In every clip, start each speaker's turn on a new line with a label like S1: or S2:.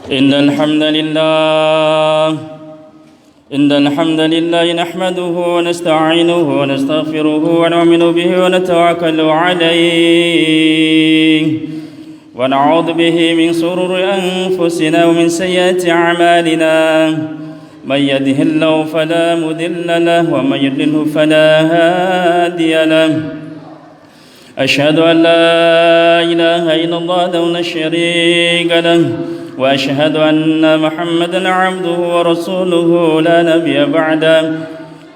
S1: إن الحمد لله نحمده ونستعينه ونستغفره ونؤمن به ونتوكل عليه ونعوذ به من شرور أنفسنا ومن سيئات أعمالنا. من يهده الله فلا مضل له ومن يضلل فلا هادي له. أشهد أن لا إله إلا الله وحده لا شريك له وأشهد أن محمدا عبده ورسوله لا نبي بعده.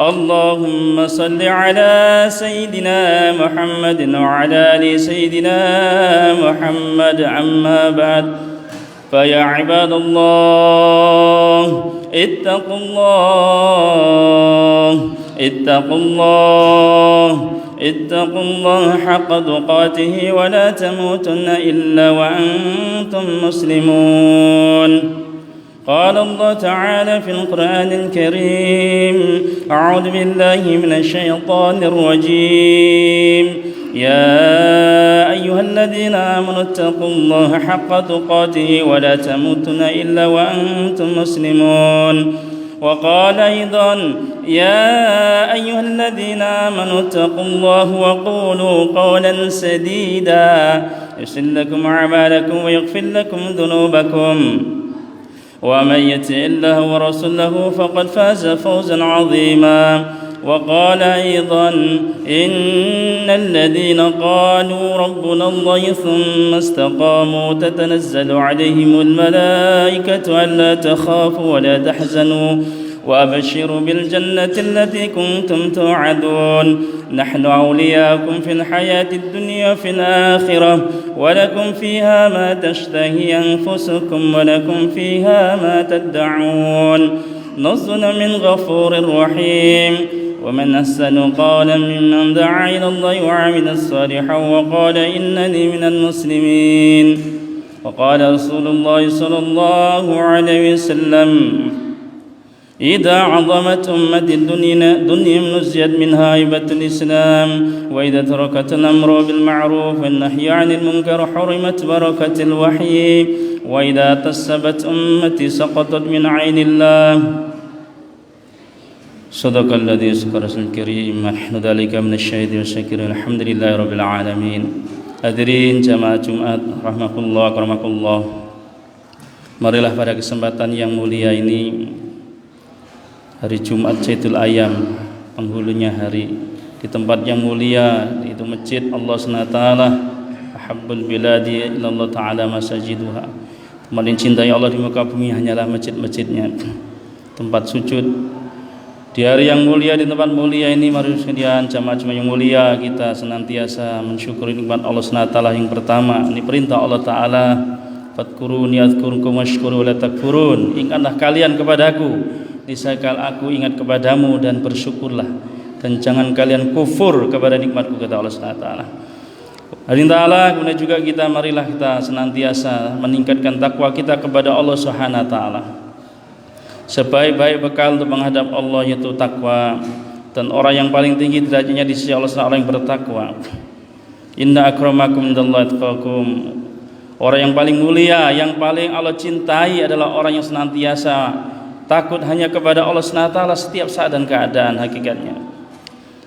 S1: اللهم صل على سيدنا محمد وعلى آل سيدنا محمد. أما بعد، فيا عباد الله اتقوا الله حق تقاته ولا تموتن إلا وأنتم مسلمون. قال الله تعالى في القرآن الكريم: أعوذ بالله من الشيطان الرجيم. يا أيها الذين آمنوا اتقوا الله حق تقاته ولا تموتن إلا وأنتم مسلمون. وقال أيضا: يا أيها الذين آمنوا اتقوا الله وقولوا قولا سديدا يصلح لكم أعمالكم ويغفر لكم ذنوبكم ومن يطع الله ورسوله فقد فاز فوزا عظيما. وقال أيضا: إن الذين قالوا ربنا الله ثم استقاموا تتنزل عليهم الملائكة ألا تخافوا ولا تحزنوا وأبشروا بالجنة التي كنتم توعدون. نحن أولياؤكم في الحياة الدنيا وفي الآخرة ولكم فيها ما تشتهي أنفسكم ولكم فيها ما تدعون. نزلا من غفور رحيم. ومن أحسن قولا ممن دعا إلى الله وعمل صالحا وقال إنني من المسلمين. وقال رسول الله صلى الله عليه وسلم: إذا عظمت أمتي الدنيا نزيت منها هيبة الإسلام، وإذا تركت الأمر بالمعروف والنهي عن المنكر حرمت بركة الوحي، وإذا تسبت أمتي سقطت من عين الله. صدق الذي صدق رسول الكريم. نحن ذلك من الشهيد والشاكر. الحمد لله رب العالمين. Hadirin jamaah Jumat rahmatullah karamakullah. Marilah pada kesempatan yang mulia ini, hari Jumat Zaidul Ayam, penghulunya hari, di tempat yang mulia, yaitu Masjid Allah SWT, Ahabbul biladi ilallah ta'ala masajiduha. Tempat yang cintai Allah di muka bumi hanyalah masjid-masjidnya, tempat sujud. Di hari yang mulia, di tempat mulia ini, mari sekalian jamaah-jamaah yang mulia, kita senantiasa mensyukuri nikmat Allah SWT yang pertama. Ini perintah Allah Ta'ala, fadkuruni adkurkum washkuru la takfurun. Ingatlah kalian kepadaku, niscaya aku ingat kepadamu, dan bersyukurlah, dan jangan kalian kufur kepada nikmatku, kata Allah SWT. Hadirin ta'ala, kemudian juga marilah kita senantiasa meningkatkan takwa kita kepada Allah Subhanahu wa ta'ala. Sebaik-baik bekal untuk menghadap Allah yaitu takwa, dan orang yang paling tinggi derajatnya di sisi Allah adalah orang yang bertakwa. Inna akramakum indallahi atqakum. Orang yang paling mulia, yang paling Allah cintai adalah orang yang senantiasa takut hanya kepada Allah SWT setiap saat dan keadaan. Hakikatnya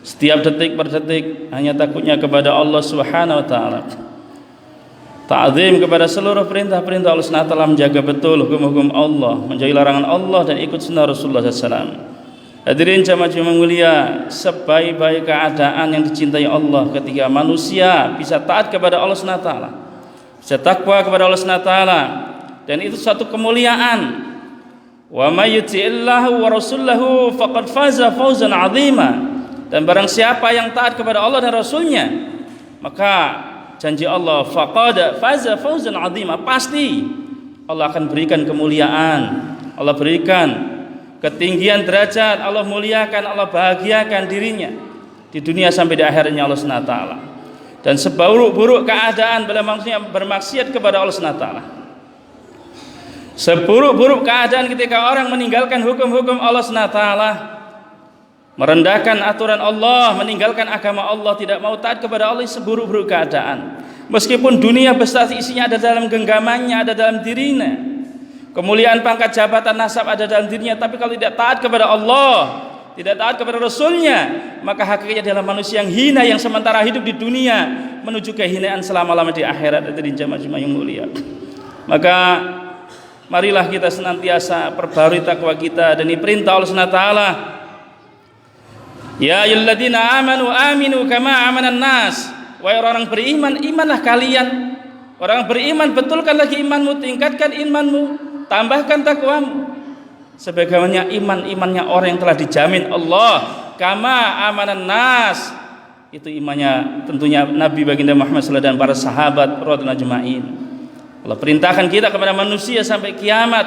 S1: setiap detik per detik hanya takutnya kepada Allah Subhanahu wa ta'ala. Ta'zim kepada seluruh perintah-perintah Allah SWT, menjaga betul hukum-hukum Allah, menjauhi larangan Allah, dan ikut sunnah Rasulullah SAW. Hadirin jamaah yang mulia, sebaik-baik keadaan yang dicintai Allah ketika manusia bisa taat kepada Allah SWT, bisa takwa kepada Allah SWT, dan itu satu kemuliaan. Wa may yuti'illahu wa rasulahu faqad faza fawzan 'azima. Dan barang siapa yang taat kepada Allah dan Rasulnya, maka janji Allah, faqad faza fawzan 'azima, pasti Allah akan berikan kemuliaan, Allah berikan ketinggian derajat, Allah muliakan, Allah bahagiakan dirinya di dunia sampai di akhirnya Allah SWT. Dan seburuk-buruk keadaan bila manusia bermaksiat kepada Allah SWT, seburuk-buruk keadaan ketika orang meninggalkan hukum-hukum Allah SWT, merendahkan aturan Allah, meninggalkan agama Allah, tidak mau taat kepada Allah, seburuk-buruk keadaan. Meskipun dunia besar isinya ada dalam genggamannya, ada dalam dirinya, kemuliaan pangkat jabatan nasab ada dalam dirinya, tapi kalau tidak taat kepada Allah, tidak taat kepada Rasulnya, maka hakikatnya adalah manusia yang hina, yang sementara hidup di dunia menuju kehinaan selama-lama di akhirat. Itu di jamaah yang mulia. Maka marilah kita senantiasa perbarui takwa kita, dan ini perintah Allah SWT. Ya ayyuhalladzina amanu aminu kama amanan nas. Wahai orang beriman, imanlah kalian. Orang beriman, betulkan lagi imanmu, tingkatkan imanmu, tambahkan takwamu, sebagaimana imannya orang yang telah dijamin Allah. Kama amanan nas, itu imannya tentunya Nabi baginda Muhammad sallallahu alaihi wasallam dan para sahabat radhiyallahu ajma'in. Allah perintahkan kita kepada manusia sampai kiamat,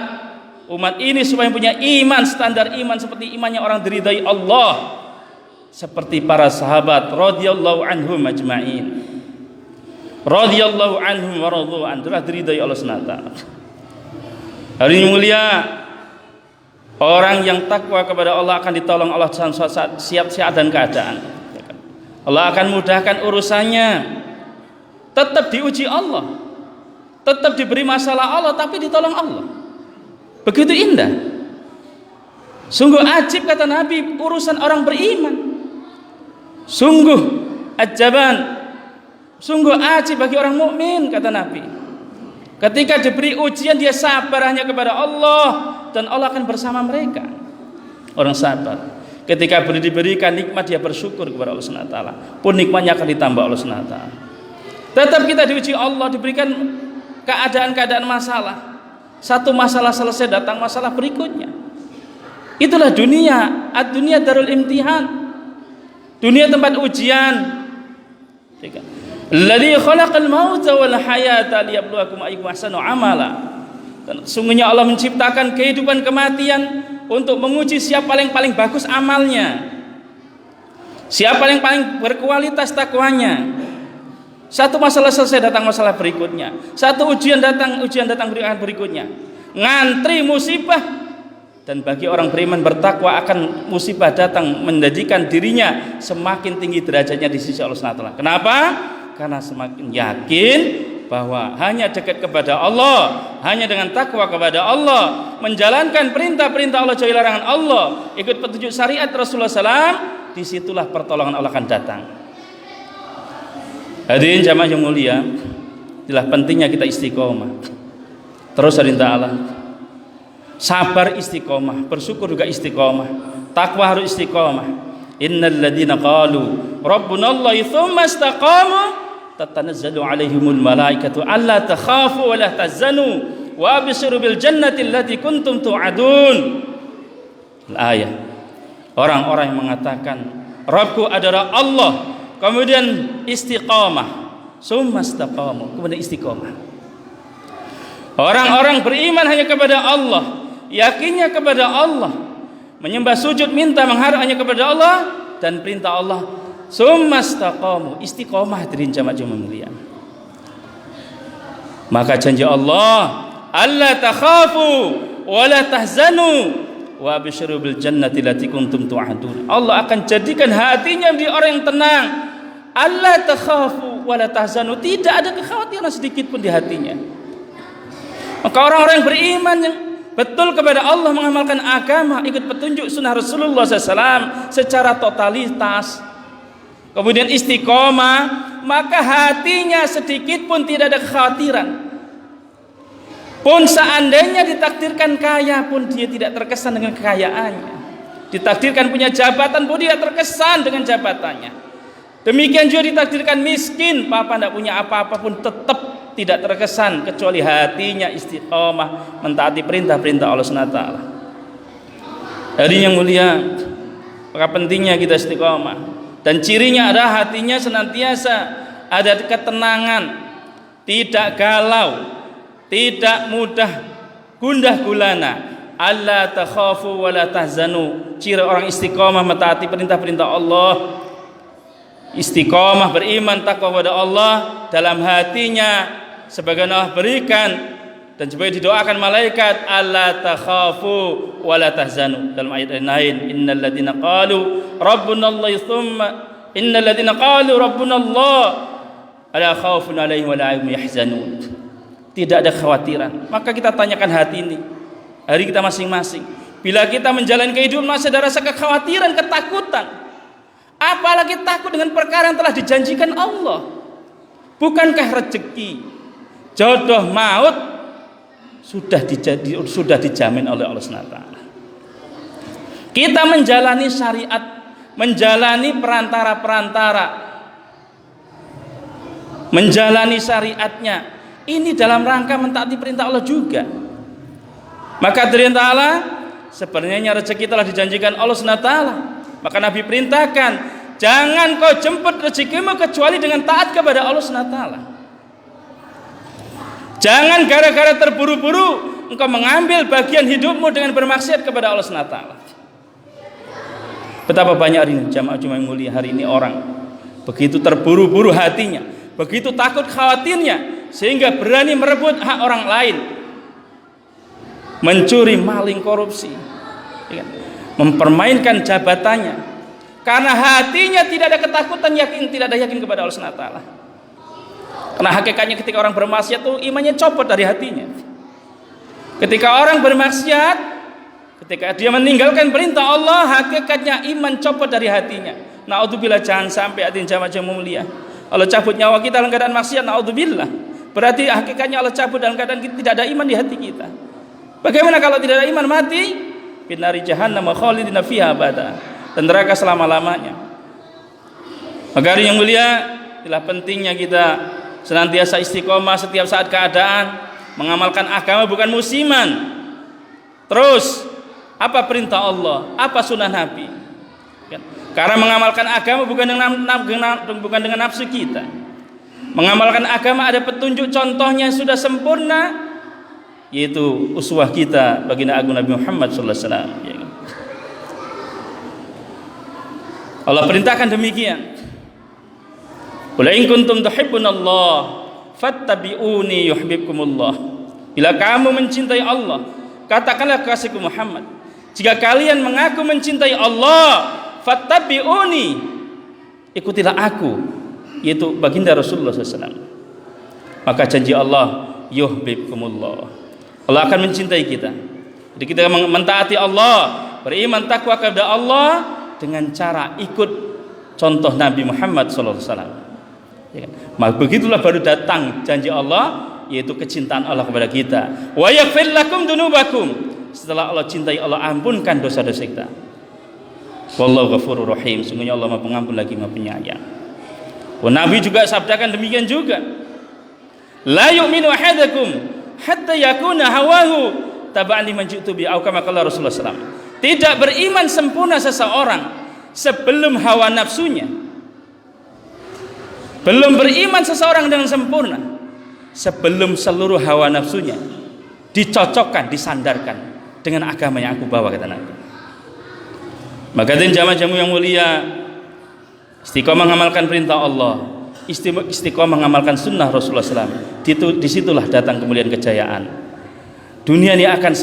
S1: umat ini supaya punya iman, standar iman seperti imannya orang diridai Allah, seperti para sahabat radhiyallahu anhum ajma'in. Radhiyallahu anhum wa radu an, telah diridai Allah SWT. Hari ini mulia, orang yang takwa kepada Allah akan ditolong Allah dalam siap dan keadaan. Allah akan mudahkan urusannya. Tetap diuji Allah, tetap diberi masalah Allah, tapi ditolong Allah. Begitu indah. Sungguh ajib, kata Nabi, urusan orang beriman. Sungguh ajaban, sungguh ajib bagi orang mukmin, kata Nabi. Ketika diberi ujian, dia sabar hanya kepada Allah, dan Allah akan bersama mereka. Orang sabar. Ketika diberikan nikmat, dia bersyukur kepada Allah SWT, pun nikmatnya akan ditambah Allah SWT. Tetap kita diuji Allah, diberikan keadaan-keadaan masalah. Satu masalah selesai, datang masalah berikutnya. Itulah dunia. Ad-dunia darul imtihan. Dunia tempat ujian. Alladzi khalaqal mauta wal hayata liyabluwakum ayyukum ahsanu amala. Dan sungguhnya Allah menciptakan kehidupan kematian untuk menguji siapa paling bagus amalnya, siapa paling berkualitas takwanya. Satu masalah selesai, datang masalah berikutnya. Satu ujian datang berikutnya. Ngantri musibah. Dan bagi orang beriman bertakwa, akan musibah datang menjadikan dirinya semakin tinggi derajatnya di sisi Allah SWT. Kenapa? Karena semakin yakin bahwa hanya dekat kepada Allah, hanya dengan takwa kepada Allah, menjalankan perintah-perintah Allah, jauhi larangan Allah, ikut petunjuk syariat Rasulullah SAW, disitulah pertolongan Allah akan datang. Hadirin jamaah yang mulia, itulah pentingnya kita istiqomah. Terus hadirin ta'ala, sabar istiqomah, bersyukur juga istiqomah, takwa harus istiqomah. Innal ladzina qalu rabbunallahi tsumma istaqamu tatanazzalu alaihimul malaikatu alla takhafu wa la tahzanu wa abshiru bil jannati allati kuntum tu'adun. Ayat. Orang-orang yang mengatakan Rabbku adalah Allah, kemudian istiqamah, summa istaqamu, kemudian istiqamah. Orang-orang beriman hanya kepada Allah, yakinnya kepada Allah, menyembah, sujud, minta, mengharap hanya kepada Allah, dan perintah Allah, summa istaqamu, istiqamah. Hadirin jamaah mulia, maka janji Allah, alla takhafu wa la tahzanu wa abshiru bil jannati allati kuntum tu'adun. Allah akan jadikan hatinya menjadi orang yang tenang. Alla takhafu wa la tahzanu, tidak ada kekhawatiran sedikit pun di hatinya. Maka orang-orang yang beriman, yang betul kepada Allah, mengamalkan agama, ikut petunjuk sunnah Rasulullah SAW secara totalitas, kemudian istiqomah, maka hatinya sedikit pun tidak ada kekhawatiran. Pun seandainya ditakdirkan kaya, pun dia tidak terkesan dengan kekayaannya. Ditakdirkan punya jabatan, pun dia terkesan dengan jabatannya. Demikian juga ditakdirkan miskin, papa tidak punya apa-apa, pun tetap tidak terkesan, kecuali hatinya istiqomah mentaati perintah-perintah Allah SWT. Hadirin yang mulia, maka pentingnya kita istiqomah, dan cirinya adalah hatinya senantiasa ada ketenangan, tidak galau, tidak mudah gundah gulana. Alla takhafu wa la tahzanu, ciri orang istiqomah mentaati perintah-perintah Allah, istiqomah beriman takwa kepada Allah dalam hatinya, sebagaimana berikan dan sebagai didoakan malaikat, alla takhafu wa la tahzanu. Dalam ayat lain, innal ladzina qalu rabbunallahi tsumma innal ladzina qalu rabbunallah ala khaufun alaihim wa la hum yahzanun. Tidak ada kekhawatiran. Maka kita tanyakan hati ini, hari kita masing-masing. Bila kita menjalani kehidupan masih ada rasa kekhawatiran, ketakutan, apalagi takut dengan perkara yang telah dijanjikan Allah. Bukankah rezeki, jodoh, maut sudah dijamin oleh Allah SWT. Kita menjalani syariat, menjalani perantara-perantara, menjalani syariatnya, ini dalam rangka mentaati perintah Allah juga. Maka dari Allah, sebenarnya rezeki telah dijanjikan Allah SWT. Maka Nabi perintahkan, jangan kau jemput rezekimu kecuali dengan taat kepada Allah SWT. Jangan gara-gara terburu-buru engkau mengambil bagian hidupmu dengan bermaksiat kepada Allah SWT. Betapa banyak hari ini jamaah Jumat mulia hari ini orang begitu terburu-buru hatinya, begitu takut khawatirnya, sehingga berani merebut hak orang lain, mencuri, maling, korupsi, mempermainkan jabatannya, karena hatinya tidak ada ketakutan, tidak ada yakin kepada Allah SWT. Karena hakikatnya ketika orang bermaksiat itu imannya copot dari hatinya. Ketika orang bermaksiat, ketika dia meninggalkan perintah Allah, hakikatnya iman copot dari hatinya. Naudzubillah, jangan sampai hati jamaah mulia Allah cabut nyawa kita dalam keadaan maksiat. Naudzubillah, berarti hakikatnya Allah cabut dalam keadaan tidak ada iman di hati kita. Bagaimana kalau tidak ada iman, mati binari jahannam khalidina fiha abada, dan neraka selama-lamanya. Maka hari yang mulia, itulah pentingnya kita senantiasa istiqomah setiap saat keadaan, mengamalkan agama bukan musiman. Terus apa perintah Allah, apa sunnah Nabi. Karena mengamalkan agama bukan dengan nafsu kita. Mengamalkan agama ada petunjuk, contohnya sudah sempurna, yaitu uswah kita baginda agung Nabi Muhammad SAW. Allah perintahkan demikian. Qul in kuntum tuhibbunallah fattabi'uni yuhibbukumullah. Bila kamu mencintai Allah, katakanlah kekasihku Muhammad, jika kalian mengaku mencintai Allah, fattabi'uni, ikutilah aku, yaitu baginda Rasulullah SAW. Maka janji Allah, yuhibbukumullah, Allah akan mencintai kita. Jadi kita mentaati Allah, beriman takwa kepada Allah dengan cara ikut contoh Nabi Muhammad SAW. Maka begitulah baru datang janji Allah, yaitu kecintaan Allah kepada kita. Wa yaghfir lakum dunubakum, setelah Allah cintai, Allah ampunkan dosa-dosa kita. Wallahu ghafurur rahim, sungguhnya Allah Maha Pengampun lagi Maha Penyayang. Nabi juga sabdakan demikian juga. La yu'minu ahadakum hatta yakuna hawahu taba'an liman ji'tu bi, au kama qala Rasulullah SAW. Tidak beriman sempurna seseorang sebelum hawa nafsunya. Belum beriman seseorang dengan sempurna sebelum seluruh hawa nafsunya dicocokkan, disandarkan dengan agama yang aku bawa, kata Nabi. Maka jamaah yang mulia, istiqomah mengamalkan perintah Allah, istiqomah mengamalkan sunnah Rasulullah SAW. Disitulah datang kemuliaan, kejayaan. Dunia ini akan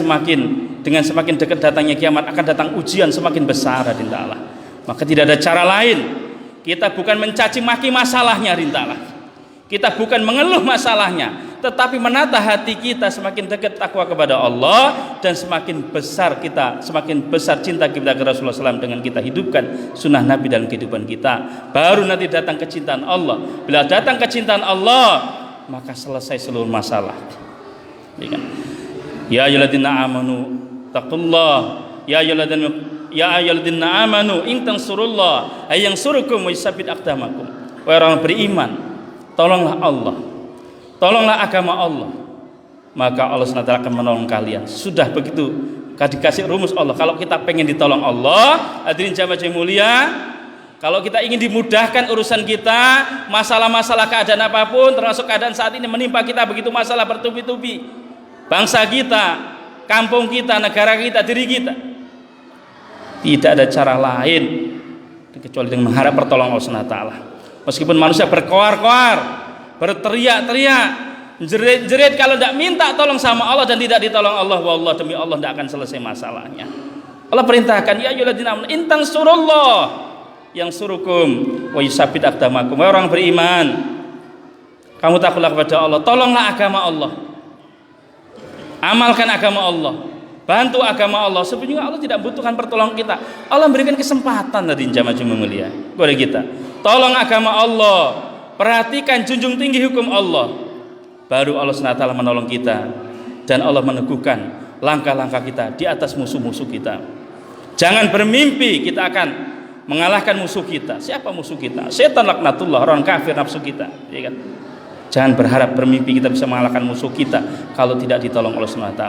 S1: dengan semakin dekat datangnya kiamat, akan datang ujian semakin besar rinta Allah. Maka tidak ada cara lain. Kita bukan mencaci maki masalahnya rintalah. Kita bukan mengeluh masalahnya, tetapi menata hati kita semakin dekat takwa kepada Allah, dan semakin besar cinta kita ke Rasulullah SAW dengan kita hidupkan sunnah Nabi dalam kehidupan kita. Baru nanti datang kecintaan Allah. Bila datang kecintaan Allah, maka selesai seluruh masalah. Ya ayyuhalladzina amanu taqullah, ya ayyuhalladzina amanu in tansurullah ayansurukum wa yusabbit aqdamakum. Wahai orang beriman, tolonglah Allah, tolonglah agama Allah, maka Allah SWT akan menolong kalian. Sudah begitu dikasih rumus Allah. Kalau kita pengen ditolong Allah, hadirin jamaah yang mulia, kalau kita ingin dimudahkan urusan kita, masalah-masalah keadaan apapun, termasuk keadaan saat ini menimpa kita begitu masalah bertubi-tubi, bangsa kita, kampung kita, negara kita, diri kita, tidak ada cara lain kecuali dengan mengharap pertolongan Allah SWT. Meskipun manusia berkoar-koar, berteriak-teriak, jerit-jerit, kalau tidak minta tolong sama Allah dan tidak ditolong Allah, wallah demi Allah tidak akan selesai masalahnya. Allah perintahkan, ya ayyuhalladzina amanu in tansurullah yang surukum wa yusabbit aqdamakum. Wahai orang beriman, kamu takutlah kepada Allah, tolonglah agama Allah, amalkan agama Allah, bantu agama Allah. Sebenarnya Allah tidak butuhkan pertolongan kita. Allah memberikan kesempatan tadi jamaah mulia kepada kita. Tolong agama Allah, perhatikan junjung tinggi hukum Allah. Baru Allah SWT menolong kita dan Allah meneguhkan langkah-langkah kita di atas musuh-musuh kita. Jangan bermimpi kita akan mengalahkan musuh kita. Siapa musuh kita? Setan laknatullah, orang kafir nafsu kita, ya kan? Jangan berharap bermimpi kita bisa mengalahkan musuh kita kalau tidak ditolong Allah SWT.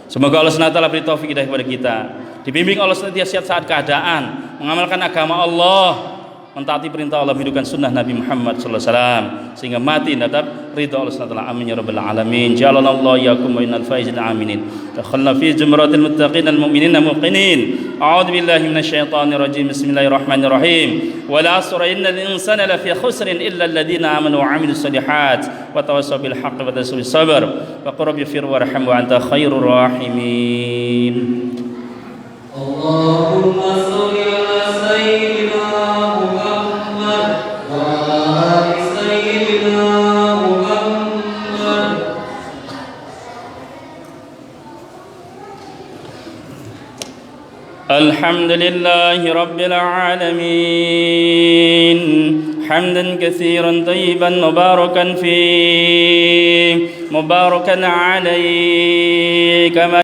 S1: Semoga Allah SWT beri taufik hidayah kepada kita. Dibimbing Allah setiap saat keadaan, mengamalkan agama Allah, mentaati perintah Allah, menghidupkan sunnah Nabi Muhammad SAW sehingga mati mendapat ridha Allah SWT. Amin ya rabbal alamin. Ja'alallahu iyyakum minal faizin aminin. Dakhalna fi zumratil muttaqin al mu'minin muqinin. A'udzu billahi minasyaitonir rajim. Bismillahirrahmanirrahim. Wal 'asri innal insana lafi khusrin illa alladhina amanu wa 'amilus solihat wa tawassaw bil haqqi wa tawassaw bis sabr. Wa qur rabbighfir warham wa anta khairur rahimin.
S2: Allahumma shalli ala sayyidina
S1: الحمد لله رب العالمين حمدا كثيرا طيبا مباركا فيه مباركا عليه كما